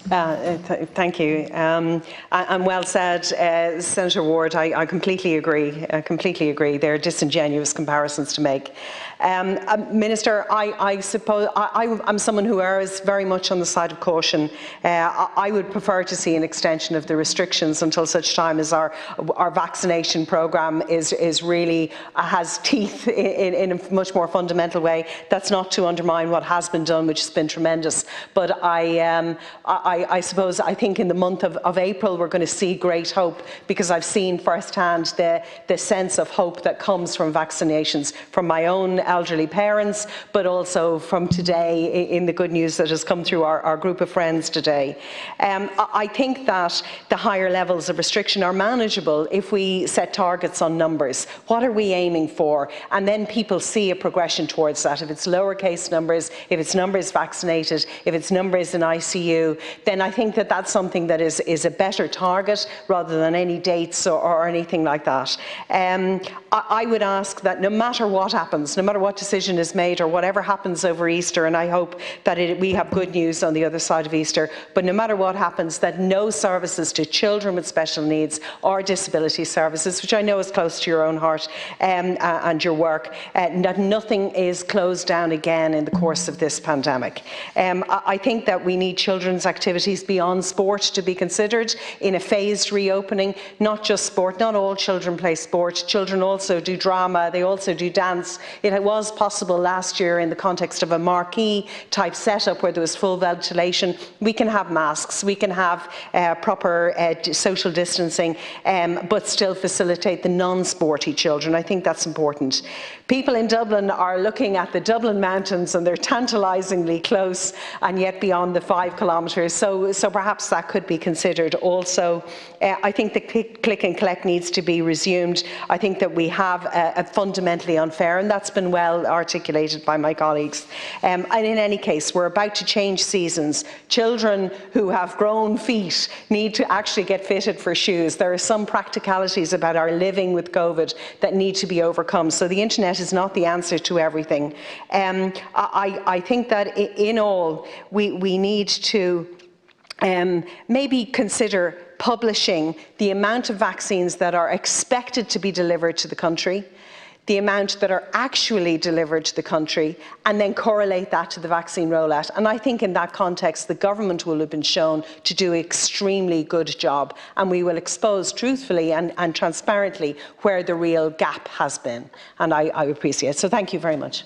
Thank you. And well said, Senator Ward. I completely agree. They're disingenuous comparisons to make. Minister, I suppose I'm someone who errs very much on the side of caution. I would prefer to see an extension of the restrictions until such time as our vaccination programme is really has teeth in a much more fundamental way. That's not to undermine what has been done, which has been tremendous. But I suppose I think in the month of April we're going to see great hope, because I've seen firsthand the sense of hope that comes from vaccinations, from my own elderly parents, but also from today in the good news that has come through our group of friends today. I think that the higher levels of restriction are manageable if we set targets on numbers. What are we aiming for? And then people see a progression towards that. If it's lower case numbers, if it's numbers vaccinated, if it's numbers in ICU, then I think that that's something that is a better target rather than any dates or anything like that. I would ask that no matter what happens, no matter what decision is made or whatever happens over Easter, and I hope that we have good news on the other side of Easter, but no matter what happens, that no services to children with special needs or disability services, which I know is close to your own heart and your work, that nothing is closed down again in the course of this pandemic. I think that we need children's activities beyond sport to be considered in a phased reopening, not just sport. Not all children play sport. Children also do drama, they also do dance. It was possible last year in the context of a marquee type setup where there was full ventilation. We can have masks, we can have proper social distancing, but still facilitate the non-sporty children. I think that's important. People in Dublin are looking at the Dublin mountains and they're tantalisingly close and yet beyond the 5 kilometres, so perhaps that could be considered also. I think the click and collect needs to be resumed. I think that we have a fundamentally unfair, and that's been well articulated by my colleagues. And in any case, we're about to change seasons. Children who have grown feet need to actually get fitted for shoes. There are some practicalities about our living with COVID that need to be overcome. So the internet is not the answer to everything. I think that in all, we need to maybe consider publishing the amount of vaccines that are expected to be delivered to the country, the amount that are actually delivered to the country, and then correlate that to the vaccine rollout. And I think in that context, the government will have been shown to do an extremely good job, and we will expose truthfully and transparently where the real gap has been. And I appreciate it. So thank you very much.